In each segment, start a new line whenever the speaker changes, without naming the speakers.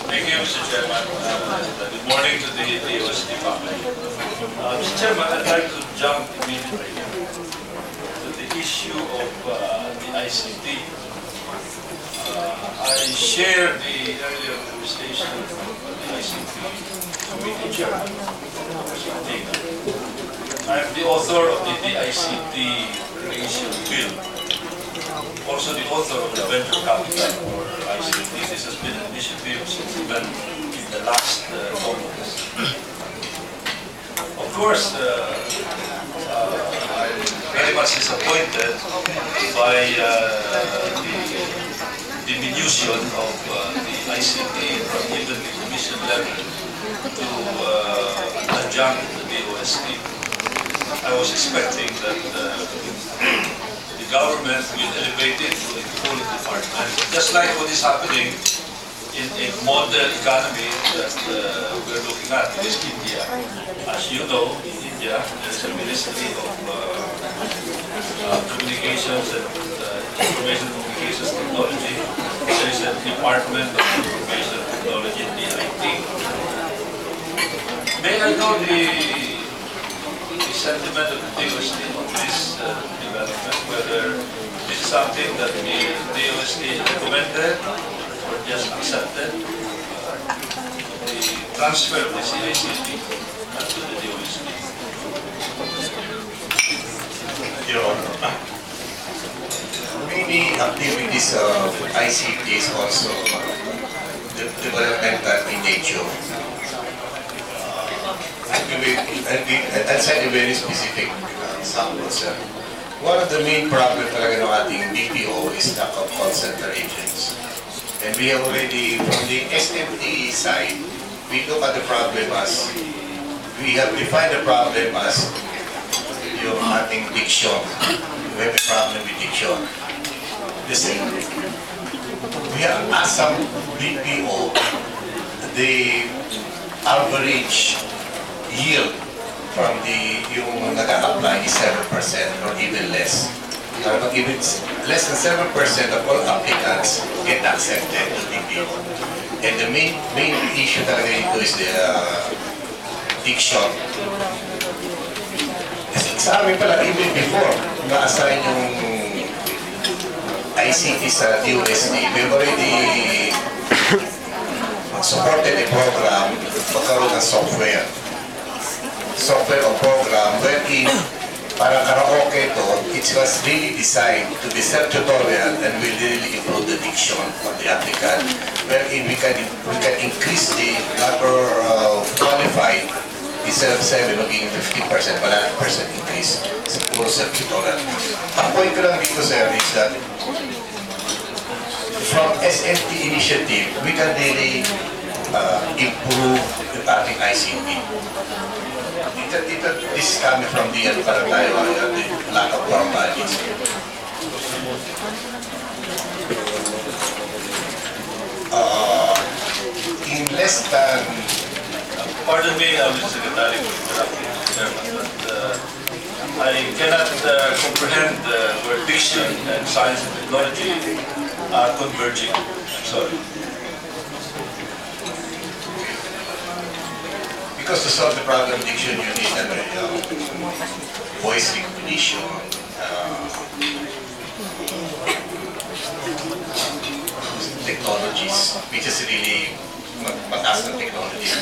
Thank you, Mr. Chairman. Good morning to the DOST family. Mr. Chairman, I'd like to jump immediately to the issue of the ICT. I share the earlier conversation of the ICT committee chairman, Mr. Martina. I am the author of the ICT creation bill. Also the author of the venture capital for ICT. This has been an initiative since even in the last Congress. Of course, I'm very much disappointed by the diminution of the ICT from even the commission level to adjunct the DOST. I was expecting that the government will elevate it to a full department, just like what is happening in a model economy that we're looking at, which is India. As you know, in India, there's a Ministry of Communications and Information Communications Technology. There is a Department of Information Technology, DIT. May I know the sentiment of the DOST on this development, whether this is something that the DOST recommended or just accepted, the transfer of the CICT to the DOST?
Your Honor, many activities of ICT is also developmental in nature. I'll set a very specific example, sir. One of the main problems talaga ng ating BPO is lack of call center agents. And we have already, from the SMT side, we look at the problem as, we have defined the problem as yung ating diction. We have a problem with diction. The same, we have asked some BPO, the average yield from the yung nag-a-apply is 7% or even less. But if it's less than 7% of all applicants get accepted to BPO. And the main issue talaga ito is the diction. Kasi sa amin pala, even before na-assign yung ICT sa DOST, we've already supported a program magkaroon ng software or program wherein para karaoke ito, it was really designed to be self-tutorial and will really improve the diction of the applicant, wherein we can increase the number of qualified instead of 7 magiging 50%, 100% increase sa puro self-tutorial. Ang point ko lang dito, sir, is that from SMT initiative, we can really improve the ating ICT. This is coming from the lack of formalities. In less than...
Pardon me, Mr. Secretary, for interrupting, Chairman, but I cannot comprehend where diction and science and technology are converging. I'm sorry.
Because to solve the problem of diction, you need voice recognition, technologies, which is really mataas ng technologies.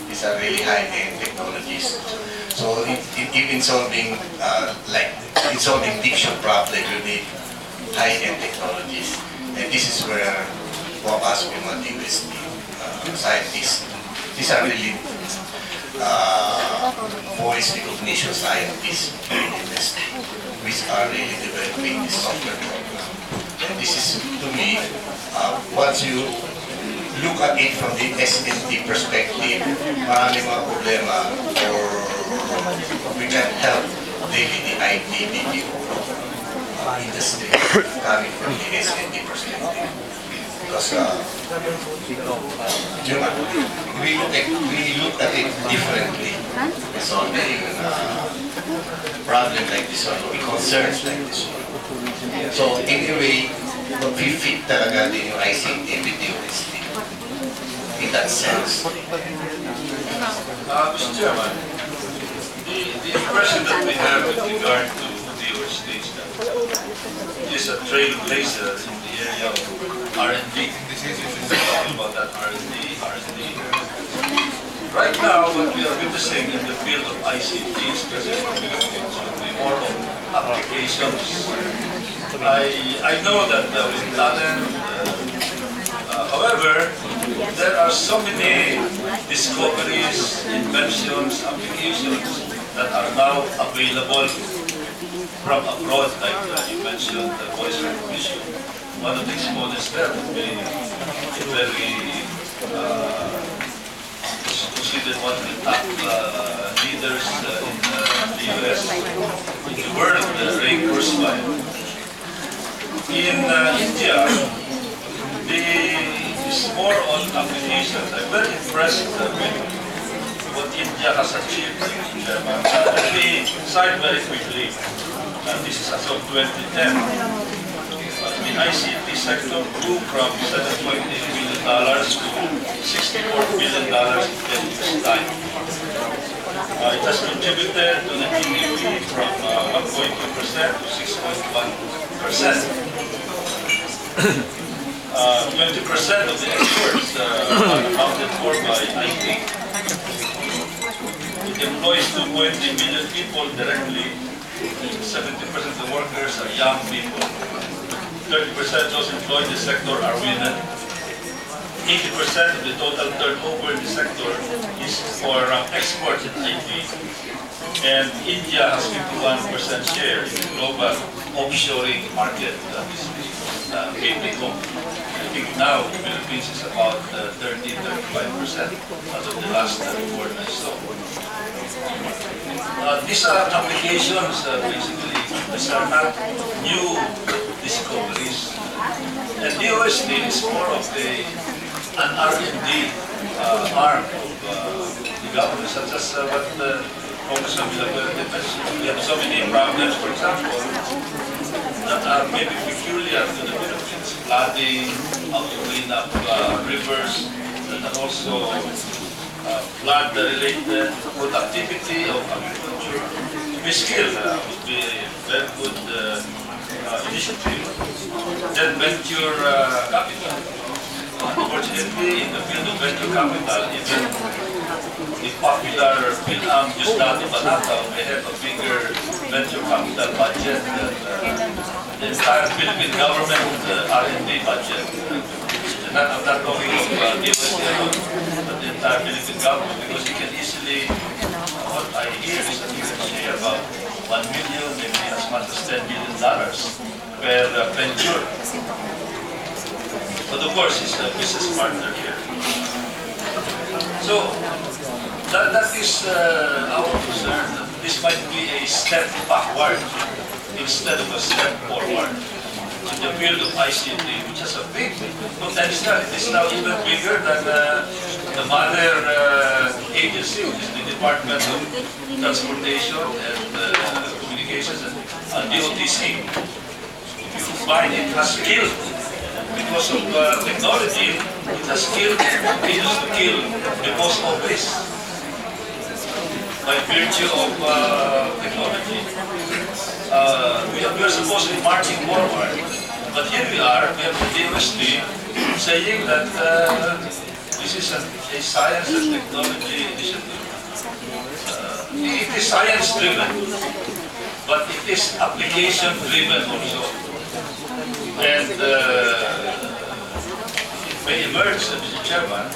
These are really high-end technologies. So even solving in solving diction problem, you need high-end technologies, and this is where focus with my DOST scientists. These are really voice recognition scientists in industry, which are really developing this software program. And this is, to me, once you look at it from the SMT perspective, marami mga problema or we can help daily the IT BPO industry coming from the SMT perspective. Because we look at it differently. Solving problem like this one, concerns like this one. So in a way, mag-fit talaga din yung ICT with DOST. in that sense?
Mr. Chairman, the impression that we have with regard to DOST is that it is a trailblazer in the area of R&D. We're talking about that R&D. Right now, what we are witnessing in the field of ICT, specifically in the Philippines, will be more of applications. I know that with talent, however, there are so many discoveries, inventions, applications that are now available from abroad, like you mentioned, the voice recognition. One of the exponents there would be very considered one of the top leaders in the US, in the world, Ray Kurzweil. In India, it's more on applications. I'm very impressed with what India has achieved in German. Let me cite very quickly. This is as of 2010. The ICT sector grew from $7.8 billion to $64 billion in 10 years' time. It has contributed to the GDP from 1.2% to 6.1%. 20% of the exports are accounted for by IT. It employs 2.3 million people directly. 70% of the workers are young people. 30% of those employed in the sector are women. 80% of the total turnover in the sector is for exports in IT. And India has 51% share in the global offshoring market, BPO. I think now the Philippines is about 30-35% as of the last report I saw. These are applications, basically, these are not new discoveries. And DOST is more of an R&D arm of the government, such as what Congressman Villanueva mentioned. We have so many problems, for example, that are maybe peculiar to the Philippines. Flooding, how to clean up rivers, and also flood-related productivity of agriculture. Reskill would be a very good initiative. Then venture capital. Unfortunately, in the field of venture capital, even the popular film Gustavo Banata may have a bigger venture capital budget than the entire Philippine government R&D budget. I'm not talking of DOST alone, but the entire Philippine government, because you can easily, what I hear is that you can share about 1 million, maybe as much as $10 million per venture. But of course, it's a business partner here. So, that is our concern. This might be a step backward instead of a step forward in the field of ICT, which has a big potential. It is now even bigger than the mother agency, which is the Department of Transportation and Communications and DOTC. If you find it has killed, because of technology, it has killed and continues to kill the post office by virtue of technology. We are supposed to be marching forward, but here we are, we have the DOST saying that this is a science and technology initiative. It is science-driven, but it is application-driven also. And it may emerge, Mr. Chairman,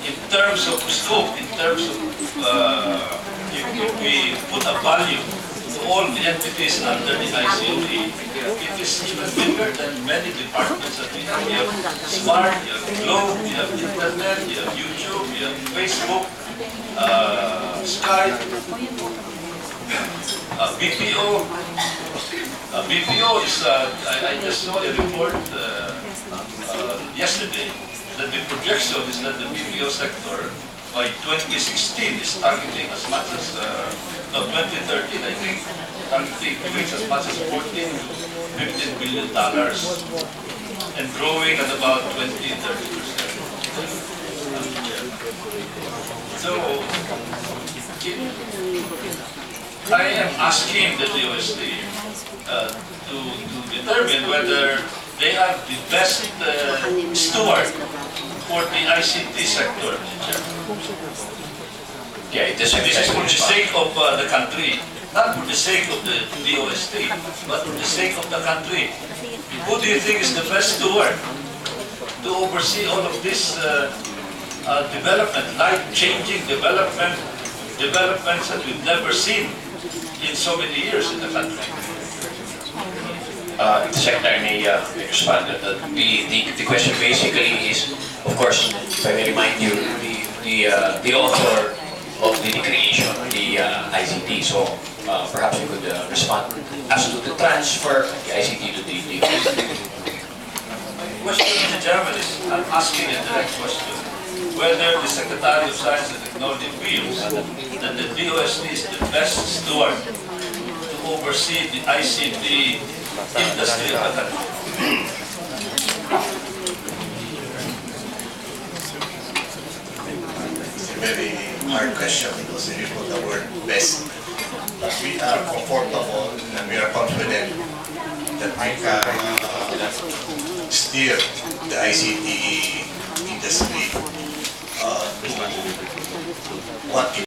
in terms of scope, in terms of if we put a value to all the entities under the ICT, it is even bigger than many departments that we have. You have Smart, you have Globe, you have Internet, you have YouTube, you have Facebook, Skype, BPO. BPO is, I just saw a report yesterday that the projection is that the BPO sector by 2016 is targeting as much as, 2013 I think, targeting to reach as much as $14 to $15 billion and growing at about 20-30%. So, I am asking the DOST to determine whether they are the best steward for the ICT sector.
Yeah, it is.
This is for the sake of the country, not for the sake of the DOST, but for the sake of the country. Who do you think is the best steward to oversee all of this development, life-changing developments that we've never seen in so many years in the country?
The Secretary may respond. The question basically is, of course, if I may remind you, the author of the creation of the ICT. So perhaps you could respond as to the transfer of the ICT to the DOST.
Question, Mr. Chairman, is I'm asking a direct question. Whether the Secretary of Science and Technology feels that the DOST is the best steward to oversee the ICT industry of the country.
It's a very hard question because if you put the word best, but we are comfortable and we are confident that we can steer the ICT industry to what it